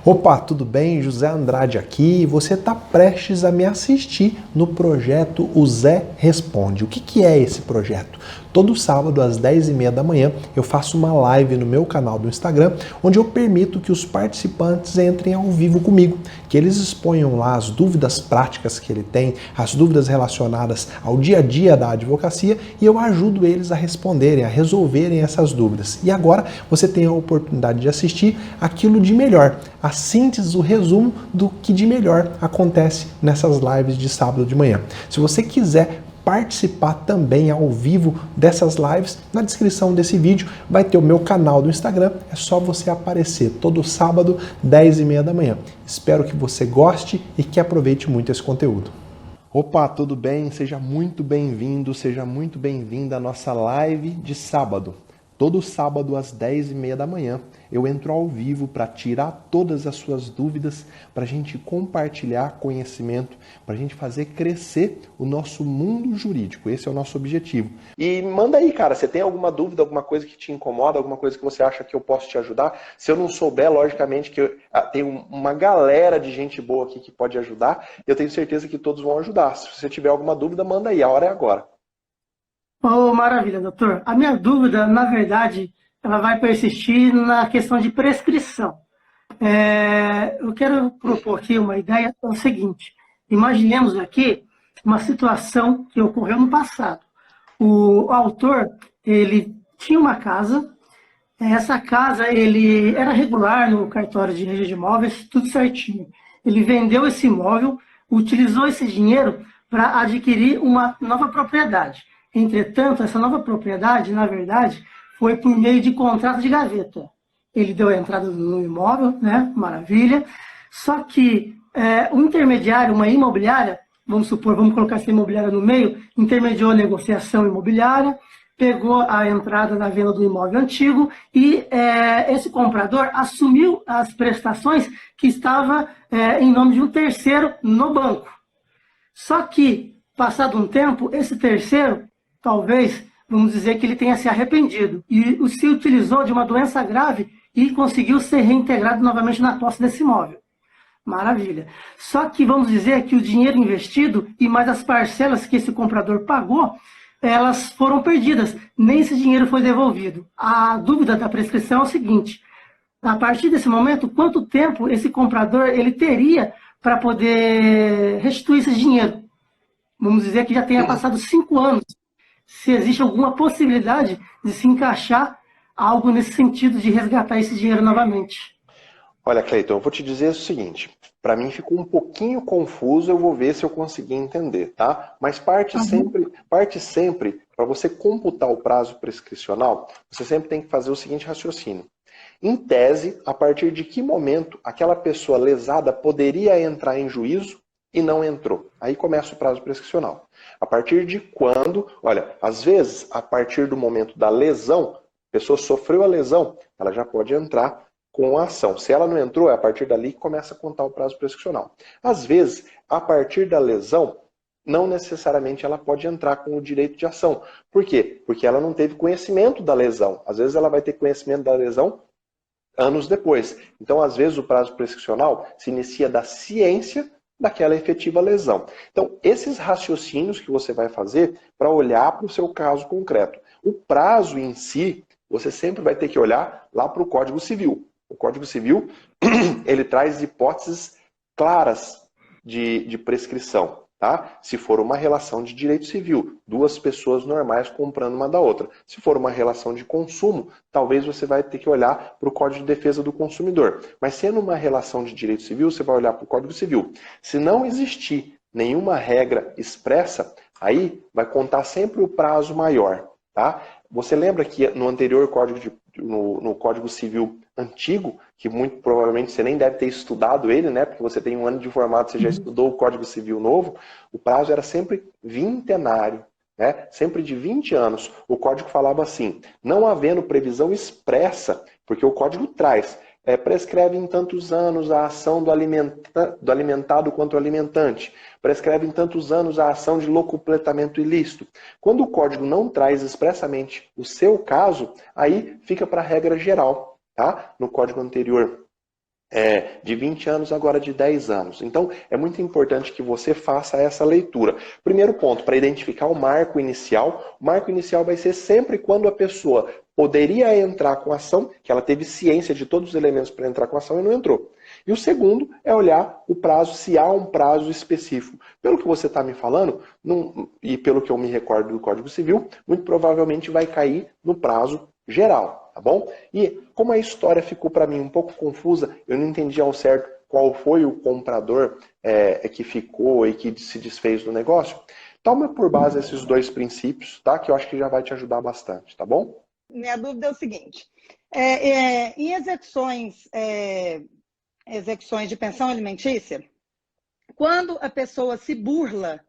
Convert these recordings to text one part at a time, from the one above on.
Opa, tudo bem? José Andrade aqui e você está prestes a me assistir no projeto O Zé Responde. O que é esse projeto? Todo sábado às 10h30 da manhã eu faço uma live no meu canal do Instagram onde eu permito que os participantes entrem ao vivo comigo, que eles exponham lá as dúvidas práticas que ele tem, as dúvidas relacionadas ao dia a dia da advocacia e eu ajudo eles a responderem, a resolverem essas dúvidas. E agora você tem a oportunidade de assistir aquilo de melhor, a síntese, o resumo do que de melhor acontece nessas lives de sábado de manhã. Se você quiser participar também ao vivo dessas lives, na descrição desse vídeo vai ter o meu canal do Instagram, é só você aparecer todo sábado, 10h30 da manhã. Espero que você goste e que aproveite muito esse conteúdo. Opa, tudo bem? Seja muito bem-vindo, seja muito bem-vinda à nossa live de sábado. Todo sábado às 10h30 da manhã eu entro ao vivo para tirar todas as suas dúvidas, para a gente compartilhar conhecimento, para a gente fazer crescer o nosso mundo jurídico. Esse é o nosso objetivo. E manda aí, cara, você tem alguma dúvida, alguma coisa que te incomoda, alguma coisa que você acha que eu posso te ajudar? Se eu não souber, logicamente que tem uma galera de gente boa aqui que pode ajudar. Eu tenho certeza que todos vão ajudar. Se você tiver alguma dúvida, manda aí, a hora é agora. Oh, maravilha, doutor. A minha dúvida, na verdade, ela vai persistir na questão de prescrição. Eu quero propor aqui uma ideia, é o seguinte. Imaginemos aqui uma situação que ocorreu no passado. O autor, ele tinha uma casa, essa casa ele era regular no cartório de registro de imóveis, tudo certinho. Ele vendeu esse imóvel, utilizou esse dinheiro para adquirir uma nova propriedade. Entretanto, essa nova propriedade, na verdade, foi por meio de contrato de gaveta. Ele deu a entrada no imóvel, né? Maravilha. Só que o intermediário, uma imobiliária, vamos supor, vamos colocar essa imobiliária no meio, intermediou a negociação imobiliária, pegou a entrada na venda do imóvel antigo e esse comprador assumiu as prestações que estava em nome de um terceiro no banco. Só que, passado um tempo, esse terceiro, talvez, vamos dizer que ele tenha se arrependido e se utilizou de uma doença grave e conseguiu ser reintegrado novamente na posse desse imóvel. Maravilha. Só que vamos dizer que o dinheiro investido e mais as parcelas que esse comprador pagou, elas foram perdidas, nem esse dinheiro foi devolvido. A dúvida da prescrição é o seguinte: a partir desse momento, quanto tempo esse comprador ele teria para poder restituir esse dinheiro? Vamos dizer que já tenha passado 5 anos. Se existe alguma possibilidade de se encaixar algo nesse sentido de resgatar esse dinheiro novamente. Olha, Cleiton, eu vou te dizer o seguinte, para mim ficou um pouquinho confuso, eu vou ver se eu consegui entender, tá? Mas parte sempre, para você computar o prazo prescricional, você sempre tem que fazer o seguinte raciocínio. Em tese, a partir de que momento aquela pessoa lesada poderia entrar em juízo e não entrou? Aí começa o prazo prescricional. A partir de quando, olha, às vezes, a partir do momento da lesão, a pessoa sofreu a lesão, ela já pode entrar com a ação. Se ela não entrou, é a partir dali que começa a contar o prazo prescricional. Às vezes, a partir da lesão, não necessariamente ela pode entrar com o direito de ação. Por quê? Porque ela não teve conhecimento da lesão. Às vezes ela vai ter conhecimento da lesão anos depois. Então, às vezes, o prazo prescricional se inicia da ciência daquela efetiva lesão. Então, esses raciocínios que você vai fazer para olhar para o seu caso concreto. O prazo em si, você sempre vai ter que olhar lá para o Código Civil. O Código Civil, ele traz hipóteses claras de prescrição, tá? Se for uma relação de direito civil, duas pessoas normais comprando uma da outra. Se for uma relação de consumo, talvez você vai ter que olhar para o Código de Defesa do Consumidor. Mas sendo uma relação de direito civil, você vai olhar para o Código Civil. Se não existir nenhuma regra expressa, aí vai contar sempre o prazo maior, tá? Você lembra que no anterior no Código Civil antigo, que muito provavelmente você nem deve ter estudado ele, né? Porque você tem 1 ano de formado, você já estudou o Código Civil novo, o prazo era sempre vintenário, né? Sempre de 20 anos. O Código falava assim, não havendo previsão expressa, porque o Código traz, prescreve em tantos anos a ação do alimentado contra o alimentante, prescreve em tantos anos a ação de locupletamento ilícito. Quando o Código não traz expressamente o seu caso, aí fica para a regra geral, tá? No Código anterior de 20 anos, agora de 10 anos. Então, é muito importante que você faça essa leitura. Primeiro ponto, para identificar o marco inicial vai ser sempre quando a pessoa poderia entrar com a ação, que ela teve ciência de todos os elementos para entrar com a ação e não entrou. E o segundo é olhar o prazo, se há um prazo específico. Pelo que você está me falando, e pelo que eu me recordo do Código Civil, muito provavelmente vai cair no prazo geral, tá bom? E como a história ficou para mim um pouco confusa, eu não entendi ao certo qual foi o comprador que ficou e que se desfez do negócio, toma por base esses dois princípios, tá? Que eu acho que já vai te ajudar bastante, tá bom? Minha dúvida é o seguinte, em execuções de pensão alimentícia, quando a pessoa se burla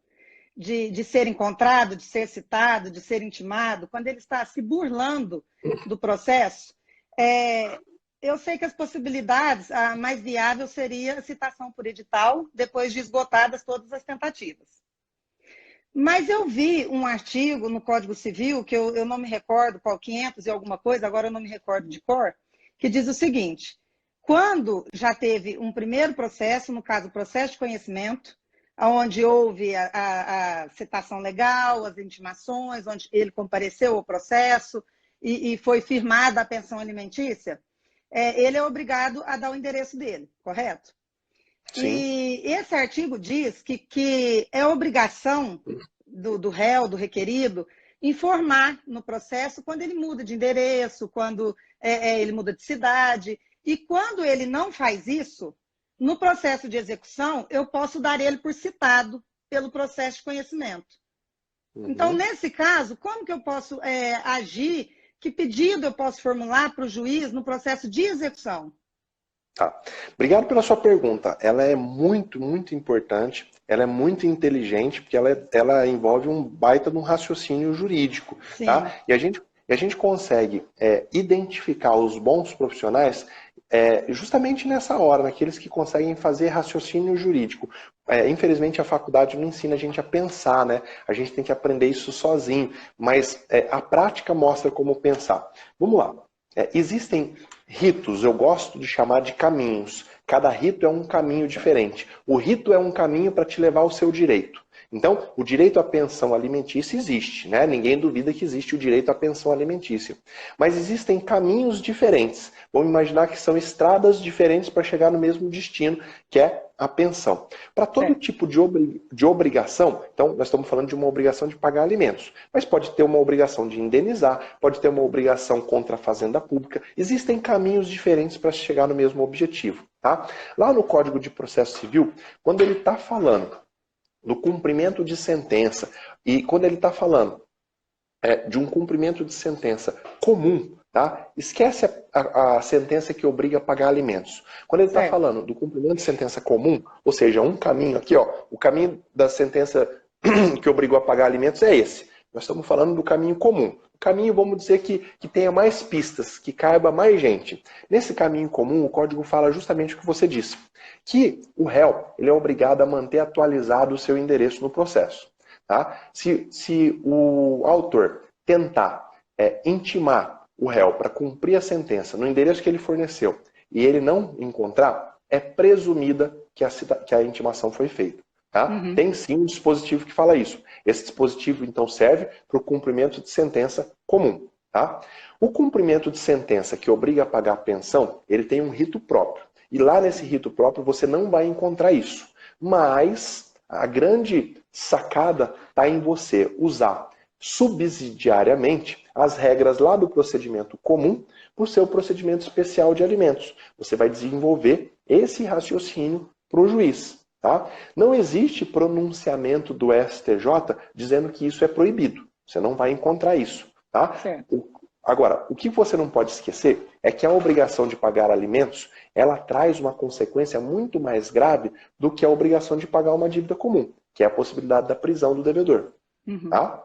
de ser encontrado, de ser citado, de ser intimado, quando ele está se burlando do processo, eu sei que as possibilidades, a mais viável seria a citação por edital, depois de esgotadas todas as tentativas. Mas eu vi um artigo no Código Civil, que eu não me recordo qual, 500 e alguma coisa, agora eu não me recordo de cor, que diz o seguinte: quando já teve um primeiro processo, no caso o processo de conhecimento, onde houve a citação legal, as intimações, onde ele compareceu ao processo e foi firmada a pensão alimentícia, ele é obrigado a dar o endereço dele, correto? Sim. E esse artigo diz que é obrigação do réu, do requerido, informar no processo quando ele muda de endereço, quando ele muda de cidade. E quando ele não faz isso, no processo de execução, eu posso dar ele por citado pelo processo de conhecimento. Uhum. Então, nesse caso, como que eu posso agir? Que pedido eu posso formular para o juiz no processo de execução? Tá. Obrigado pela sua pergunta. Ela é muito, muito importante. Ela é muito inteligente, porque ela envolve um baita de um raciocínio jurídico. Tá? E a gente consegue identificar os bons profissionais justamente nessa hora, naqueles que conseguem fazer raciocínio jurídico. Infelizmente, a faculdade não ensina a gente a pensar, né? A gente tem que aprender isso sozinho, mas a prática mostra como pensar. Vamos lá. Existem ritos, eu gosto de chamar de caminhos. Cada rito é um caminho diferente. O rito é um caminho para te levar ao seu direito. Então, o direito à pensão alimentícia existe, né? Ninguém duvida que existe o direito à pensão alimentícia. Mas existem caminhos diferentes. Vamos imaginar que são estradas diferentes para chegar no mesmo destino, que é a pensão. Para todo tipo de obrigação, então nós estamos falando de uma obrigação de pagar alimentos, mas pode ter uma obrigação de indenizar, pode ter uma obrigação contra a fazenda pública. Existem caminhos diferentes para chegar no mesmo objetivo. Tá? Lá no Código de Processo Civil, quando ele está falando do cumprimento de sentença, e quando ele está falando de um cumprimento de sentença comum, tá? Esquece a sentença que obriga a pagar alimentos. Quando ele está falando do cumprimento de sentença comum, ou seja, um caminho aqui, ó, o caminho da sentença que obrigou a pagar alimentos é esse. Nós estamos falando do caminho comum. O caminho, vamos dizer, que tenha mais pistas, que caiba mais gente. Nesse caminho comum, o código fala justamente o que você disse, que o réu ele é obrigado a manter atualizado o seu endereço no processo. Tá? Se o autor tentar intimar o réu para cumprir a sentença no endereço que ele forneceu e ele não encontrar, é presumida que a intimação foi feita. Tá? Uhum. Tem sim um dispositivo que fala isso. Esse dispositivo, então, serve para o cumprimento de sentença comum. Tá? O cumprimento de sentença que obriga a pagar a pensão, ele tem um rito próprio. E lá nesse rito próprio você não vai encontrar isso. Mas a grande sacada está em você usar subsidiariamente as regras lá do procedimento comum para o seu procedimento especial de alimentos. Você vai desenvolver esse raciocínio para o juiz. Tá? Não existe pronunciamento do STJ dizendo que isso é proibido. Você não vai encontrar isso. Tá? Agora, o que você não pode esquecer é que a obrigação de pagar alimentos, ela traz uma consequência muito mais grave do que a obrigação de pagar uma dívida comum, que é a possibilidade da prisão do devedor. Uhum. Tá?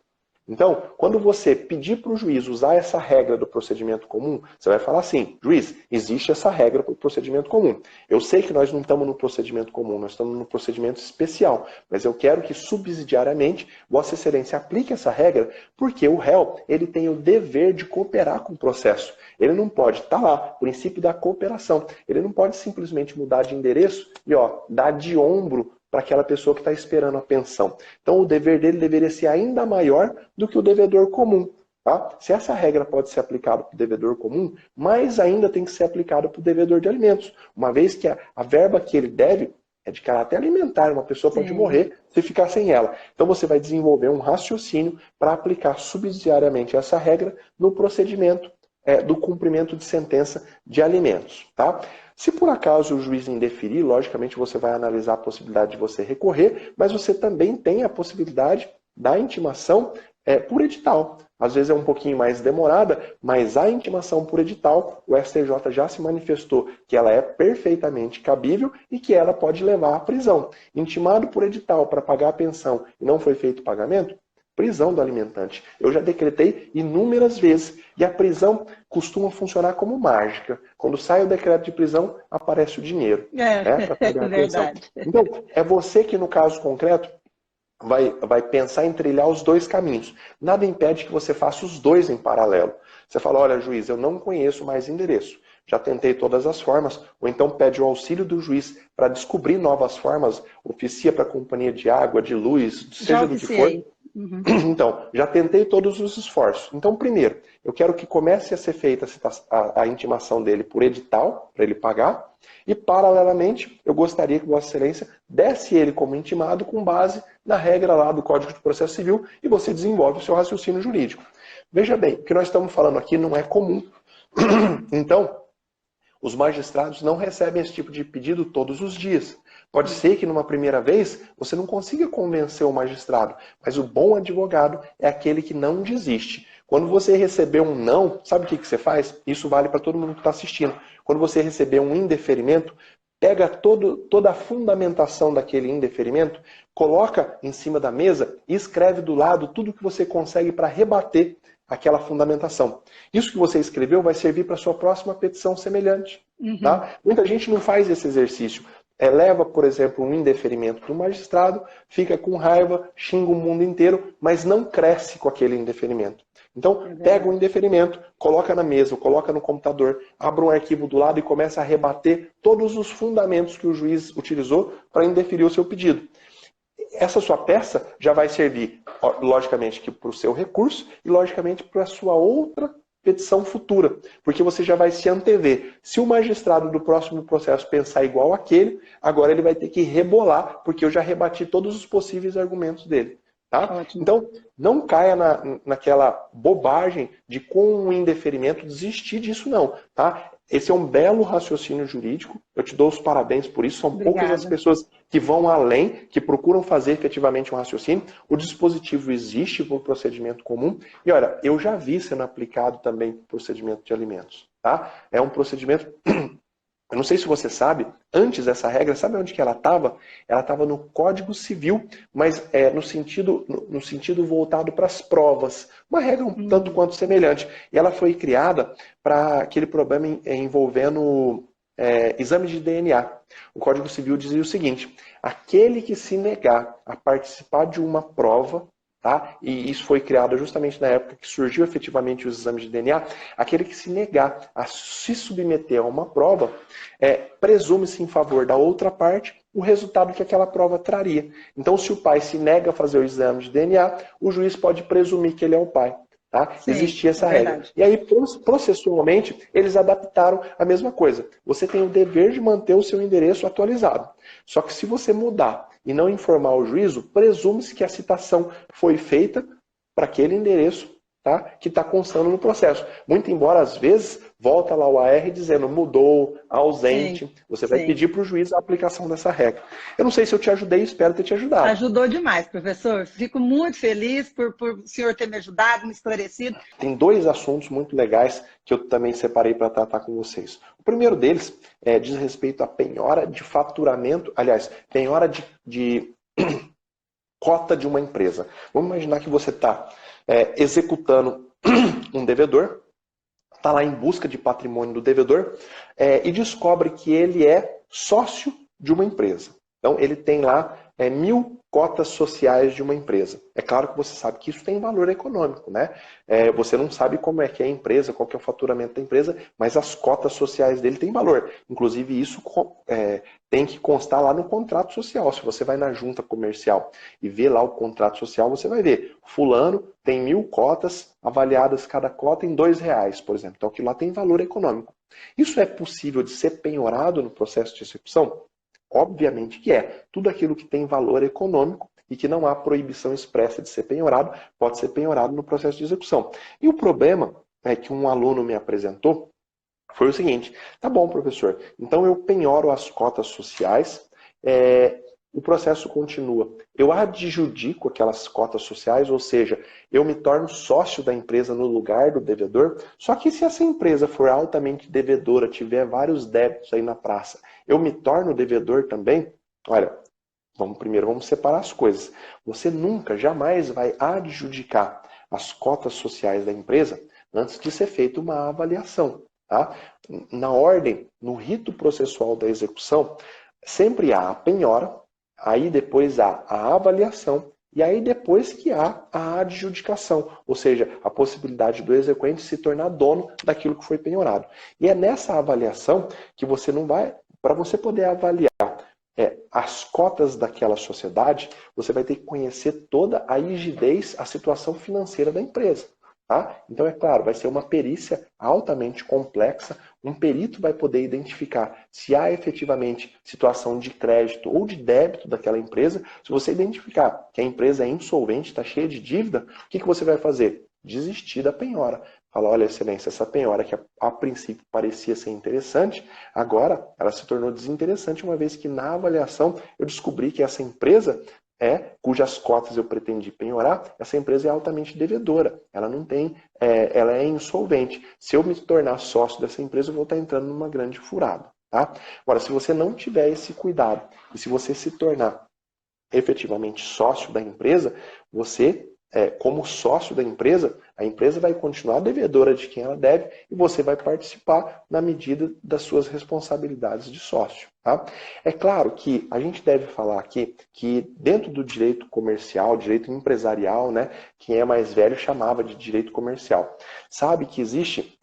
Então, quando você pedir para o juiz usar essa regra do procedimento comum, você vai falar assim: juiz, existe essa regra para o procedimento comum. Eu sei que nós não estamos no procedimento comum, nós estamos no procedimento especial, mas eu quero que subsidiariamente Vossa Excelência aplique essa regra, porque o réu ele tem o dever de cooperar com o processo. Ele não pode, tá lá, princípio da cooperação. Ele não pode simplesmente mudar de endereço e dar de ombro para aquela pessoa que está esperando a pensão. Então o dever dele deveria ser ainda maior do que o devedor comum. Tá? Se essa regra pode ser aplicada para o devedor comum, mais ainda tem que ser aplicada para o devedor de alimentos, uma vez que a verba que ele deve é de caráter alimentar, uma pessoa pode morrer se ficar sem ela. Então você vai desenvolver um raciocínio para aplicar subsidiariamente essa regra no procedimento do cumprimento de sentença de alimentos. Tá? Se por acaso o juiz indeferir, logicamente você vai analisar a possibilidade de você recorrer, mas você também tem a possibilidade da intimação por edital. Às vezes é um pouquinho mais demorada, mas a intimação por edital, o STJ já se manifestou que ela é perfeitamente cabível e que ela pode levar à prisão. Intimado por edital para pagar a pensão e não foi feito o pagamento, prisão do alimentante. Eu já decretei inúmeras vezes e a prisão costuma funcionar como mágica. Quando sai o decreto de prisão, aparece o dinheiro para pagar a pensão. Então, é você que no caso concreto vai pensar em trilhar os dois caminhos. Nada impede que você faça os dois em paralelo. Você fala: olha, juiz, eu não conheço mais endereço. Já tentei todas as formas, ou então pede o auxílio do juiz para descobrir novas formas, oficia para a companhia de água, de luz, seja do que for. Então, já tentei todos os esforços. Então, primeiro, eu quero que comece a ser feita a intimação dele por edital, para ele pagar, e, paralelamente, eu gostaria que Vossa Excelência desse ele como intimado com base na regra lá do Código de Processo Civil e você desenvolve o seu raciocínio jurídico. Veja bem, o que nós estamos falando aqui não é comum. Então, os magistrados não recebem esse tipo de pedido todos os dias. Pode ser que numa primeira vez você não consiga convencer o magistrado, mas o bom advogado é aquele que não desiste. Quando você receber um não, sabe o que você faz? Isso vale para todo mundo que está assistindo. Quando você receber um indeferimento, pega toda a fundamentação daquele indeferimento, coloca em cima da mesa e escreve do lado tudo que você consegue para rebater aquela fundamentação. Isso que você escreveu vai servir para a sua próxima petição semelhante. Tá? Muita gente não faz esse exercício. Leva, por exemplo, um indeferimento do magistrado, fica com raiva, xinga o mundo inteiro, mas não cresce com aquele indeferimento. Então, pega o indeferimento, coloca na mesa, coloca no computador, abre um arquivo do lado e começa a rebater todos os fundamentos que o juiz utilizou para indeferir o seu pedido. Essa sua peça já vai servir, logicamente, para o seu recurso e, logicamente, para a sua outra petição futura, porque você já vai se antever. Se o magistrado do próximo processo pensar igual àquele, agora ele vai ter que rebolar, porque eu já rebati todos os possíveis argumentos dele. Tá? Então, não caia naquela bobagem de, com um indeferimento, desistir disso não. Tá? Esse é um belo raciocínio jurídico, eu te dou os parabéns por isso, são poucas as pessoas que vão além, que procuram fazer efetivamente um raciocínio. O dispositivo existe para o procedimento comum, e olha, eu já vi sendo aplicado também para o procedimento de alimentos. Tá? É um procedimento, eu não sei se você sabe, antes dessa regra, sabe onde que ela estava? Ela estava no Código Civil, mas no sentido voltado para as provas. Uma regra um tanto quanto semelhante. E ela foi criada para aquele problema envolvendo exame de DNA. O Código Civil dizia o seguinte: aquele que se negar a participar de uma prova, tá? E isso foi criado justamente na época que surgiu efetivamente os exames de DNA, aquele que se negar a se submeter a uma prova, presume-se em favor da outra parte o resultado que aquela prova traria. Então, se o pai se nega a fazer o exame de DNA, o juiz pode presumir que ele é o pai. Tá? Sim, existia essa regra. E aí, processualmente, eles adaptaram a mesma coisa. Você tem o dever de manter o seu endereço atualizado. Só que se você mudar e não informar o juízo, presume-se que a citação foi feita para aquele endereço, tá? Que está constando no processo. Muito embora, às vezes, volta lá o AR dizendo mudou, ausente. Sim, você vai pedir para o juiz a aplicação dessa regra. Eu não sei se eu te ajudei, espero ter te ajudado. Ajudou demais, professor. Fico muito feliz por o senhor ter me ajudado, me esclarecido. Tem dois assuntos muito legais que eu também separei para tratar com vocês. O primeiro deles diz respeito à penhora de faturamento, aliás, penhora de cota de uma empresa. Vamos imaginar que você está executando um devedor, está lá em busca de patrimônio do devedor e descobre que ele é sócio de uma empresa. Então, ele tem lá 1.000 cotas sociais de uma empresa. É claro que você sabe que isso tem valor econômico, né? Você não sabe como é que é a empresa, qual que é o faturamento da empresa, mas as cotas sociais dele têm valor. Inclusive, isso tem que constar lá no contrato social. Se você vai na junta comercial e vê lá o contrato social, você vai ver, fulano tem 1.000 cotas, avaliadas cada cota em R$2, por exemplo. Então, aquilo lá tem valor econômico. Isso é possível de ser penhorado no processo de execução? Obviamente que é. Tudo aquilo que tem valor econômico e que não há proibição expressa de ser penhorado, pode ser penhorado no processo de execução. E o problema que um aluno me apresentou foi o seguinte: tá bom, professor, então eu penhoro as cotas sociais, o processo continua. Eu adjudico aquelas cotas sociais, ou seja, eu me torno sócio da empresa no lugar do devedor, só que se essa empresa for altamente devedora, tiver vários débitos aí na praça, eu me torno devedor também? Olha, vamos separar as coisas. Você nunca, jamais vai adjudicar as cotas sociais da empresa antes de ser feita uma avaliação. Tá? Na ordem, no rito processual da execução, sempre há a penhora, aí depois há a avaliação e aí depois que há a adjudicação, ou seja, a possibilidade do exequente se tornar dono daquilo que foi penhorado. E é nessa avaliação que você não vai, para você poder avaliar as cotas daquela sociedade, você vai ter que conhecer toda a rigidez, a situação financeira da empresa. Tá? Então, é claro, vai ser uma perícia altamente complexa. Um perito vai poder identificar se há efetivamente situação de crédito ou de débito daquela empresa. Se você identificar que a empresa é insolvente, está cheia de dívida, o que você vai fazer? Desistir da penhora. Fala, olha, excelência, essa penhora que a princípio parecia ser interessante, agora ela se tornou desinteressante, uma vez que na avaliação eu descobri que essa empresa cujas cotas eu pretendi penhorar, essa empresa é altamente devedora. Ela não tem, ela é insolvente. Se eu me tornar sócio dessa empresa, eu vou estar entrando numa grande furada. Tá? Agora, se você não tiver esse cuidado, e se você se tornar efetivamente sócio da empresa, você, como sócio da empresa, a empresa vai continuar devedora de quem ela deve e você vai participar na medida das suas responsabilidades de sócio. Tá? É claro que a gente deve falar aqui que dentro do direito comercial, direito empresarial, né, quem é mais velho chamava de direito comercial. Sabe que existe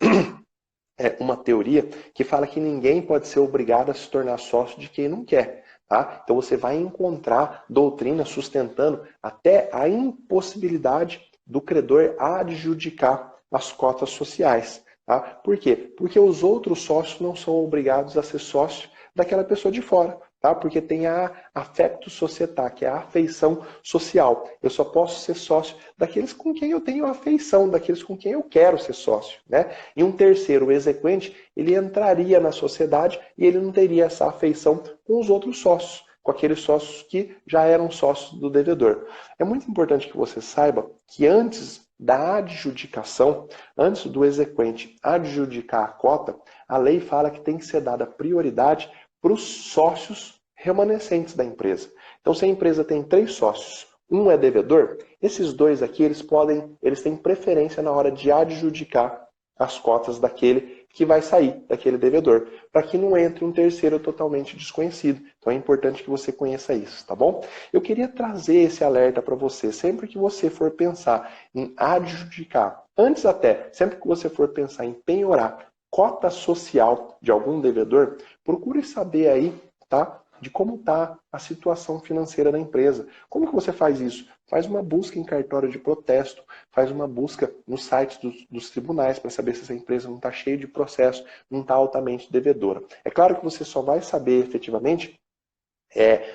uma teoria que fala que ninguém pode ser obrigado a se tornar sócio de quem não quer. Tá? Então você vai encontrar doutrina sustentando até a impossibilidade do credor adjudicar as cotas sociais. Tá? Por quê? Porque os outros sócios não são obrigados a ser sócio daquela pessoa de fora. Tá? Porque tem a affectus societatis, que é a afeição social. Eu só posso ser sócio daqueles com quem eu tenho afeição, daqueles com quem eu quero ser sócio. Né? E um terceiro, o exequente, ele entraria na sociedade e ele não teria essa afeição com os outros sócios, com aqueles sócios que já eram sócios do devedor. É muito importante que você saiba que antes da adjudicação, antes do exequente adjudicar a cota, a lei fala que tem que ser dada prioridade para os sócios remanescentes da empresa. Então, se a empresa tem 3 sócios, um é devedor, esses 2 aqui, eles têm preferência na hora de adjudicar as cotas daquele que vai sair, daquele devedor, para que não entre um terceiro totalmente desconhecido. Então é importante que você conheça isso, tá bom? Eu queria trazer esse alerta para você, sempre que você for pensar em adjudicar, antes até, sempre que você for pensar em penhorar cota social de algum devedor, procure saber aí, tá? De como está a situação financeira da empresa. Como que você faz isso? Faz uma busca em cartório de protesto, faz uma busca no site dos tribunais para saber se essa empresa não está cheia de processo, não está altamente devedora. É claro que você só vai saber efetivamente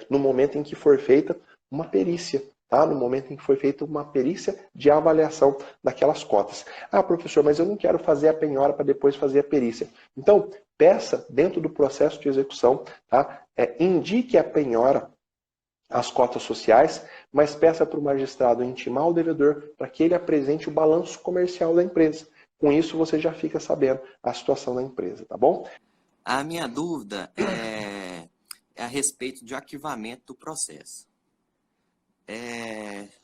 no momento em que for feita uma perícia. Tá? No momento em que foi feita uma perícia de avaliação daquelas cotas. Ah, professor, mas eu não quero fazer a penhora para depois fazer a perícia. Então, peça dentro do processo de execução, tá? Indique a penhora, as cotas sociais, mas peça para o magistrado intimar o devedor para que ele apresente o balanço comercial da empresa. Com isso, você já fica sabendo a situação da empresa, tá bom? A minha dúvida é a respeito de arquivamento do processo.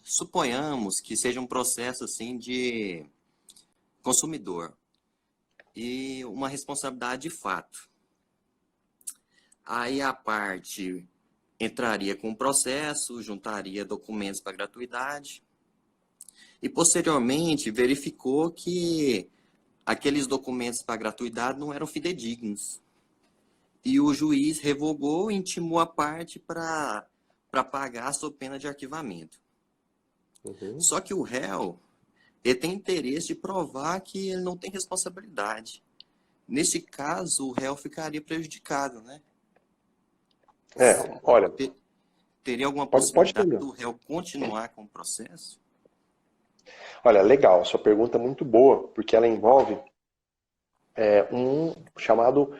Suponhamos que seja um processo assim de consumidor e uma responsabilidade de fato. Aí a parte entraria com o processo, juntaria documentos para gratuidade e posteriormente verificou que aqueles documentos para gratuidade não eram fidedignos. E o juiz revogou e intimou a parte para pagar sob pena de arquivamento. Uhum. Só que o réu ele tem interesse de provar que ele não tem responsabilidade. Nesse caso, o réu ficaria prejudicado, né? Olha, Teria alguma pode possibilidade terminar. do réu continuar com o processo? Olha, legal, sua pergunta é muito boa, porque ela envolve um chamado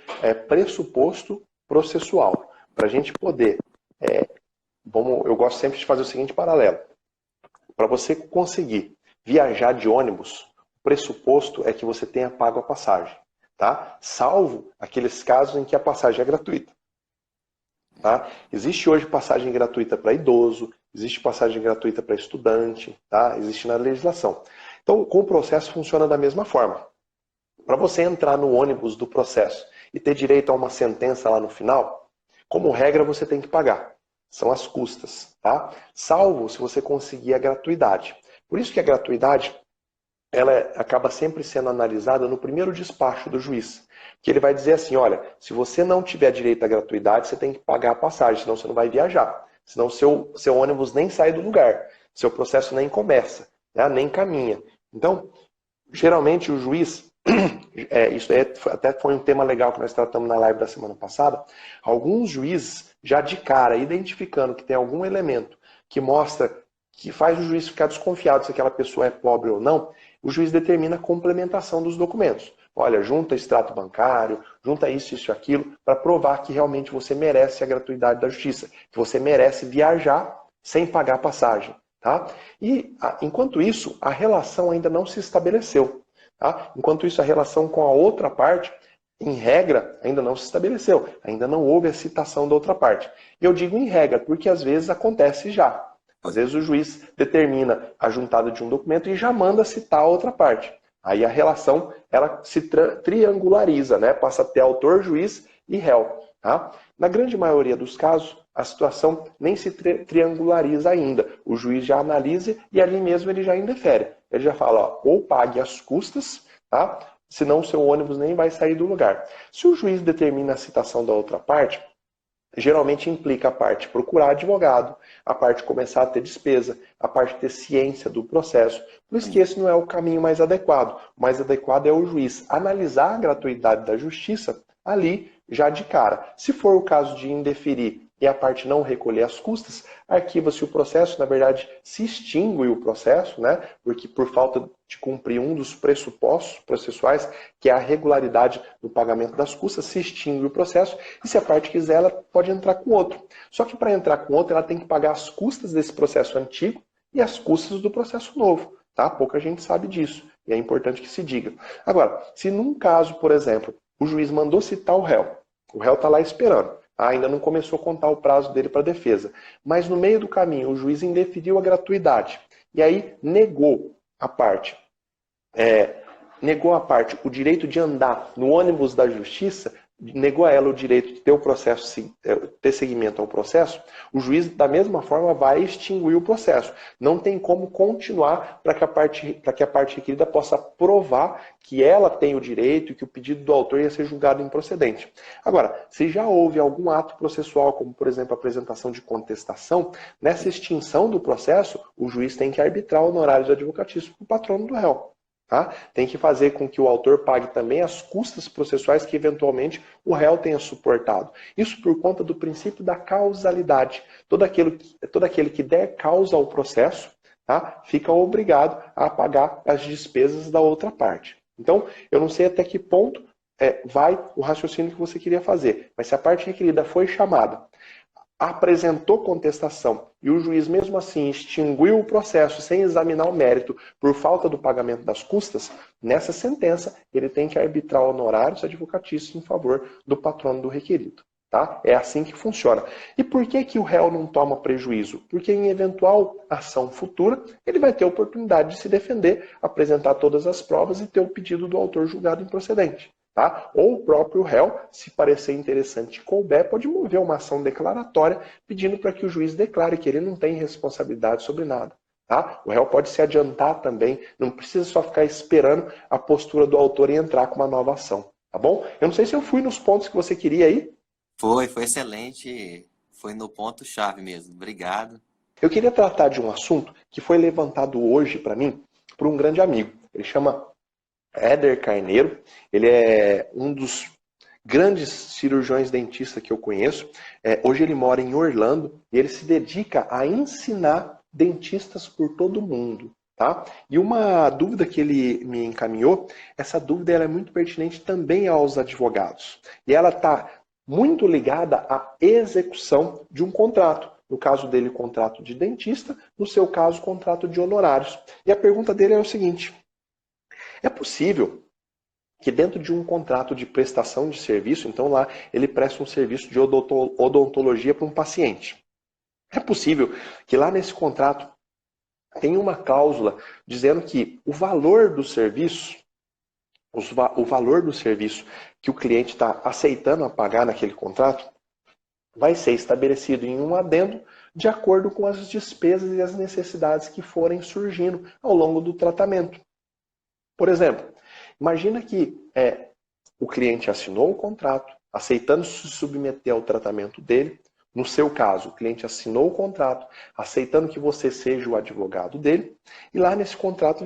pressuposto processual. Para a gente poder, eu gosto sempre de fazer o seguinte paralelo. Para você conseguir viajar de ônibus, o pressuposto é que você tenha pago a passagem, tá? Salvo aqueles casos em que a passagem é gratuita. Tá? Existe hoje passagem gratuita para idoso, existe passagem gratuita para estudante, tá? Existe na legislação. Então, com o processo funciona da mesma forma. Para você entrar no ônibus do processo e ter direito a uma sentença lá no final, como regra você tem que pagar. São as custas, tá? Salvo se você conseguir a gratuidade. Por isso que a gratuidade ela acaba sempre sendo analisada no primeiro despacho do juiz. Que ele vai dizer assim, olha, se você não tiver direito à gratuidade, você tem que pagar a passagem, senão você não vai viajar. Senão seu ônibus nem sai do lugar, seu processo nem começa, né? Nem caminha. Então, geralmente o juiz, isso até foi um tema legal que nós tratamos na live da semana passada, alguns juízes já de cara, identificando que tem algum elemento que mostra, que faz o juiz ficar desconfiado se aquela pessoa é pobre ou não, o juiz determina a complementação dos documentos. Olha, junta extrato bancário, junta isso, isso e aquilo, para provar que realmente você merece a gratuidade da justiça, que você merece viajar sem pagar passagem. Tá? E, enquanto isso, a relação ainda não se estabeleceu. Tá? Enquanto isso, a relação com a outra parte, em regra, ainda não se estabeleceu. Ainda não houve a citação da outra parte. Eu digo em regra, porque às vezes acontece já. Às vezes o juiz determina a juntada de um documento e já manda citar a outra parte. Aí a relação ela se triangulariza, né? Passa a ter autor, juiz e réu. Tá? Na grande maioria dos casos, a situação nem se triangulariza ainda. O juiz já analisa e ali mesmo ele já indefere. Ele já fala, ó, ou pague as custas, tá? Senão o seu ônibus nem vai sair do lugar. Se o juiz determina a citação da outra parte, geralmente implica a parte procurar advogado, a parte começar a ter despesa, a parte ter ciência do processo. Por isso que esse não é o caminho mais adequado. O mais adequado é o juiz analisar a gratuidade da justiça ali já de cara. Se for o caso de indeferir e a parte não recolher as custas, arquiva-se o processo, na verdade se extingue o processo, né? Porque por falta de cumprir um dos pressupostos processuais, que é a regularidade do pagamento das custas, se extingue o processo e se a parte quiser, ela pode entrar com outro. Só que para entrar com outro, ela tem que pagar as custas desse processo antigo e as custas do processo novo. Tá? Pouca gente sabe disso e é importante que se diga. Agora, se num caso, por exemplo, o juiz mandou citar o réu está lá esperando. Ainda não começou a contar o prazo dele para a defesa. Mas no meio do caminho, o juiz indeferiu a gratuidade. E aí negou a parte. Negou a parte o direito de andar no ônibus da justiça, negou a ela o direito de ter o processo, ter seguimento ao processo, o juiz da mesma forma vai extinguir o processo. Não tem como continuar para que a parte requerida possa provar que ela tem o direito e que o pedido do autor ia ser julgado improcedente. Agora, se já houve algum ato processual, como por exemplo a apresentação de contestação, nessa extinção do processo, o juiz tem que arbitrar honorários advocatícios para o patrono do réu. Tá? Tem que fazer com que o autor pague também as custas processuais que eventualmente o réu tenha suportado. Isso por conta do princípio da causalidade. Todo aquele que der causa ao processo, tá? Fica obrigado a pagar as despesas da outra parte. Então, eu não sei até que ponto vai o raciocínio que você queria fazer, mas se a parte requerida foi chamada, apresentou contestação e o juiz mesmo assim extinguiu o processo sem examinar o mérito por falta do pagamento das custas, nessa sentença ele tem que arbitrar honorários advocatícios em favor do patrono do requerido. Tá? É assim que funciona. E por que que o réu não toma prejuízo? Porque em eventual ação futura, ele vai ter a oportunidade de se defender, apresentar todas as provas e ter o pedido do autor julgado improcedente. Tá? Ou o próprio réu, se parecer interessante e couber, pode mover uma ação declaratória pedindo para que o juiz declare que ele não tem responsabilidade sobre nada. Tá? O réu pode se adiantar também, não precisa só ficar esperando a postura do autor e entrar com uma nova ação. Tá bom? Eu não sei se eu fui nos pontos que você queria aí. Foi excelente. Foi no ponto-chave mesmo. Obrigado. Eu queria tratar de um assunto que foi levantado hoje para mim por um grande amigo. Ele chama Éder Carneiro. Ele é um dos grandes cirurgiões dentistas que eu conheço. Hoje ele mora em Orlando e ele se dedica a ensinar dentistas por todo o mundo. Tá? E uma dúvida que ele me encaminhou, essa dúvida ela é muito pertinente também aos advogados. E ela está muito ligada à execução de um contrato. No caso dele, contrato de dentista. No seu caso, contrato de honorários. E a pergunta dele é o seguinte: é possível que dentro de um contrato de prestação de serviço, então lá ele presta um serviço de odontologia para um paciente. É possível que lá nesse contrato tenha uma cláusula dizendo que o valor do serviço, o valor do serviço que o cliente está aceitando a pagar naquele contrato vai ser estabelecido em um adendo de acordo com as despesas e as necessidades que forem surgindo ao longo do tratamento. Por exemplo, imagina que o cliente assinou o contrato, aceitando se submeter ao tratamento dele. No seu caso, o cliente assinou o contrato, aceitando que você seja o advogado dele, e lá nesse contrato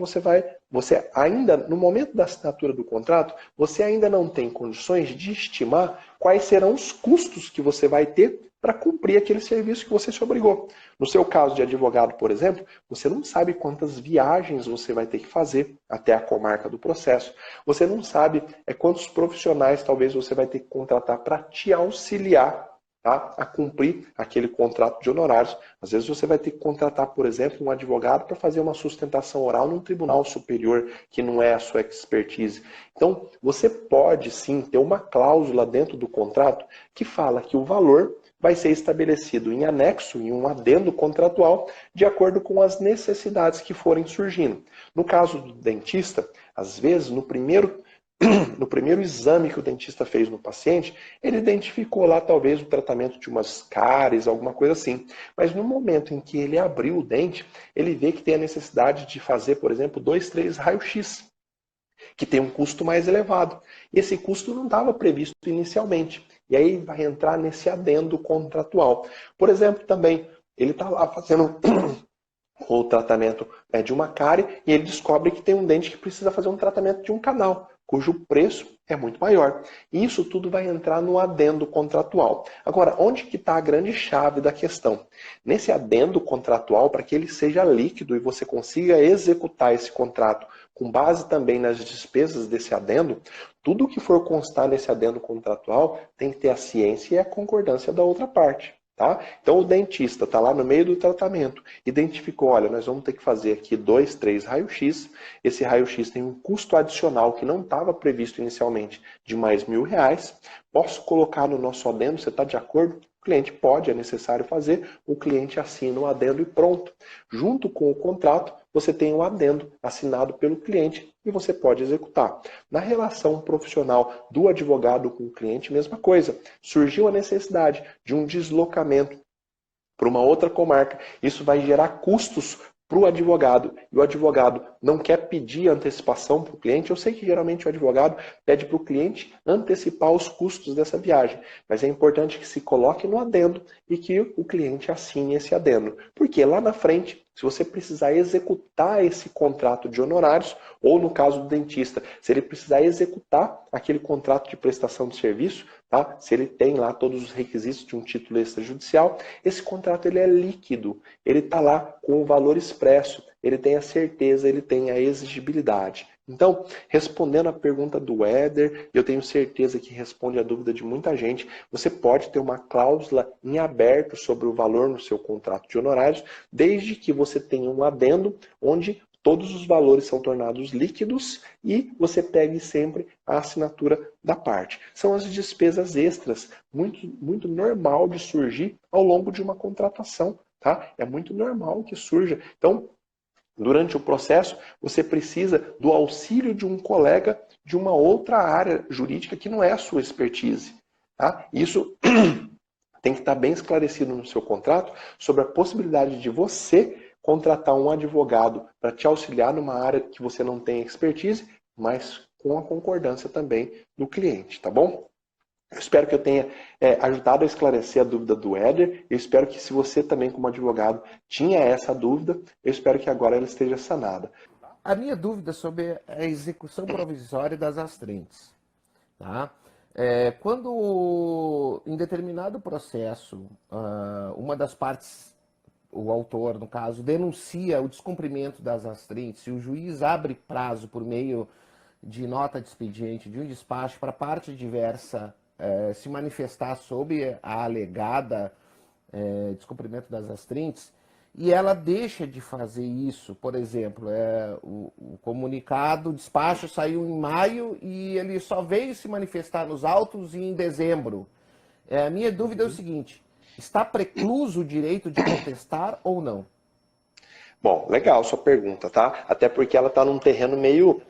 você ainda, no momento da assinatura do contrato, você ainda não tem condições de estimar quais serão os custos que você vai ter para cumprir aquele serviço que você se obrigou. No seu caso de advogado, por exemplo, você não sabe quantas viagens você vai ter que fazer até a comarca do processo. Você não sabe quantos profissionais talvez você vai ter que contratar para te auxiliar, tá, a cumprir aquele contrato de honorários. Às vezes você vai ter que contratar, por exemplo, um advogado para fazer uma sustentação oral num tribunal superior que não é a sua expertise. Então, você pode sim ter uma cláusula dentro do contrato que fala que o valor vai ser estabelecido em anexo, em um adendo contratual, de acordo com as necessidades que forem surgindo. No caso do dentista, às vezes, no primeiro exame que o dentista fez no paciente, ele identificou lá talvez o tratamento de umas cáries, alguma coisa assim. Mas no momento em que ele abriu o dente, ele vê que tem a necessidade de fazer, por exemplo, 2, 3 raio-x, que tem um custo mais elevado. E esse custo não estava previsto inicialmente. E aí vai entrar nesse adendo contratual. Por exemplo, também, ele está lá fazendo o tratamento de uma cárie e ele descobre que tem um dente que precisa fazer um tratamento de um canal, cujo preço é muito maior. E isso tudo vai entrar no adendo contratual. Agora, onde que está a grande chave da questão? Nesse adendo contratual, para que ele seja líquido e você consiga executar esse contrato com base também nas despesas desse adendo, tudo que for constar nesse adendo contratual tem que ter a ciência e a concordância da outra parte. Tá? Então o dentista está lá no meio do tratamento, identificou, olha, nós vamos ter que fazer aqui 2, 3 raio-x, esse raio-x tem um custo adicional que não estava previsto inicialmente de mais R$1.000, posso colocar no nosso adendo, você está de acordo? O cliente pode, é necessário fazer, o cliente assina o adendo e pronto. Junto com o contrato, você tem um adendo assinado pelo cliente e você pode executar. Na relação profissional do advogado com o cliente, mesma coisa. Surgiu a necessidade de um deslocamento para uma outra comarca. Isso vai gerar custos para o advogado. E o advogado não quer pedir antecipação para o cliente. Eu sei que geralmente o advogado pede para o cliente antecipar os custos dessa viagem. Mas é importante que se coloque no adendo e que o cliente assine esse adendo. Porque lá na frente, se você precisar executar esse contrato de honorários, ou no caso do dentista, se ele precisar executar aquele contrato de prestação de serviço, tá? Se ele tem lá todos os requisitos de um título extrajudicial, esse contrato ele é líquido, ele está lá com o valor expresso, ele tem a certeza, ele tem a exigibilidade. Então, respondendo a pergunta do Éder, eu tenho certeza que responde a dúvida de muita gente, você pode ter uma cláusula em aberto sobre o valor no seu contrato de honorários, desde que você tenha um adendo onde todos os valores são tornados líquidos e você pegue sempre a assinatura da parte. São as despesas extras, muito normal de surgir ao longo de uma contratação, tá? É muito normal que surja. Então, durante o processo, você precisa do auxílio de um colega de uma outra área jurídica que não é a sua expertise, tá? Isso tem que estar bem esclarecido no seu contrato sobre a possibilidade de você contratar um advogado para te auxiliar numa área que você não tem expertise, mas com a concordância também do cliente, tá bom? Eu espero que eu tenha ajudado a esclarecer a dúvida do Éder. Eu espero que, se você também, como advogado, tinha essa dúvida, eu espero que agora ela esteja sanada. A minha dúvida é sobre a execução provisória das astrentes. Tá? Quando, em determinado processo, uma das partes, o autor, no caso, denuncia o descumprimento das astrentes, e o juiz abre prazo por meio de nota de expediente, de um despacho, para a parte adversa se manifestar sobre a alegada descumprimento das astrentes, e ela deixa de fazer isso. Por exemplo, o comunicado, o despacho saiu em maio e ele só veio se manifestar nos autos em dezembro. A minha dúvida é o seguinte: está precluso o direito de contestar ou não? Bom, legal sua pergunta, tá? Até porque ela está num terreno meio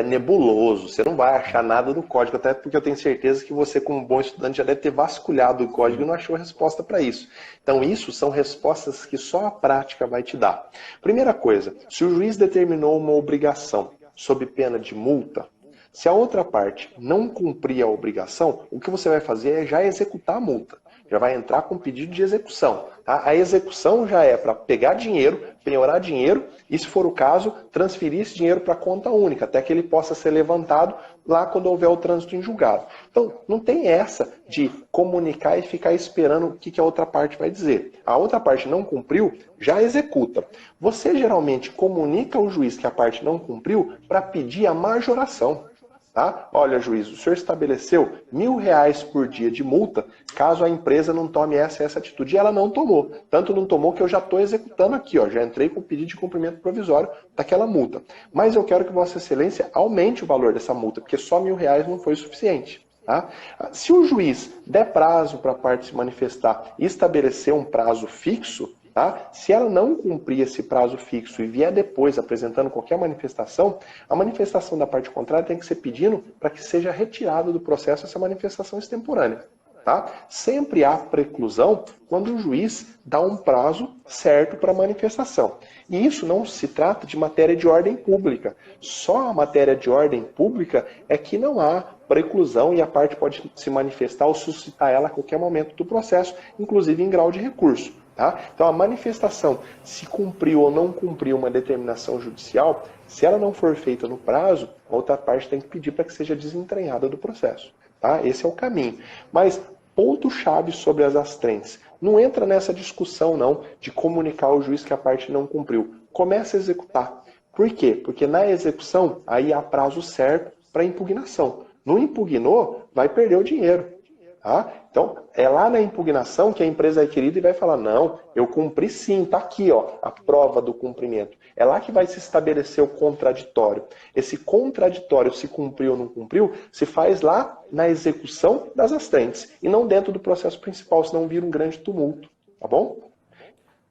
nebuloso. Você não vai achar nada no código, até porque eu tenho certeza que você, como bom estudante, já deve ter vasculhado o código e não achou a resposta para isso. Então, isso são respostas que só a prática vai te dar. Primeira coisa, se o juiz determinou uma obrigação sob pena de multa, se a outra parte não cumprir a obrigação, o que você vai fazer é já executar a multa. Já vai entrar com pedido de execução. Tá? A execução já é para pegar dinheiro, penhorar dinheiro e, se for o caso, transferir esse dinheiro para a conta única, até que ele possa ser levantado lá quando houver o trânsito em julgado. Então, não tem essa de comunicar e ficar esperando o que a outra parte vai dizer. A outra parte não cumpriu, já executa. Você geralmente comunica ao juiz que a parte não cumpriu para pedir a majoração. Tá? Olha, juiz, o senhor estabeleceu R$1.000 por dia de multa caso a empresa não tome essa atitude. E ela não tomou. Tanto não tomou que eu já estou executando aqui. Já entrei com o pedido de cumprimento provisório daquela multa. Mas eu quero que Vossa Excelência aumente o valor dessa multa, porque só R$1.000 não foi suficiente. Tá? Se o juiz der prazo para a parte se manifestar e estabelecer um prazo fixo, tá? Se ela não cumprir esse prazo fixo e vier depois apresentando qualquer manifestação, a manifestação da parte contrária tem que ser pedindo para que seja retirada do processo essa manifestação extemporânea. Tá? Sempre há preclusão quando o juiz dá um prazo certo para a manifestação. E isso não se trata de matéria de ordem pública. Só a matéria de ordem pública é que não há preclusão e a parte pode se manifestar ou suscitar ela a qualquer momento do processo, inclusive em grau de recurso. Tá? Então, a manifestação, se cumpriu ou não cumpriu uma determinação judicial, se ela não for feita no prazo, a outra parte tem que pedir para que seja desentranhada do processo. Tá? Esse é o caminho. Mas, ponto-chave sobre as astrentes. Não entra nessa discussão, não, de comunicar ao juiz que a parte não cumpriu. Começa a executar. Por quê? Porque na execução, aí há prazo certo para impugnação. Não impugnou, vai perder o dinheiro. Tá? Então, é lá na impugnação que a empresa é querida e vai falar, não, eu cumpri sim, está aqui ó, a prova do cumprimento. É lá que vai se estabelecer o contraditório. Esse contraditório, se cumpriu ou não cumpriu, se faz lá na execução das astrentes e não dentro do processo principal, senão vira um grande tumulto. Tá bom?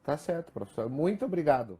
Tá certo, professor. Muito obrigado.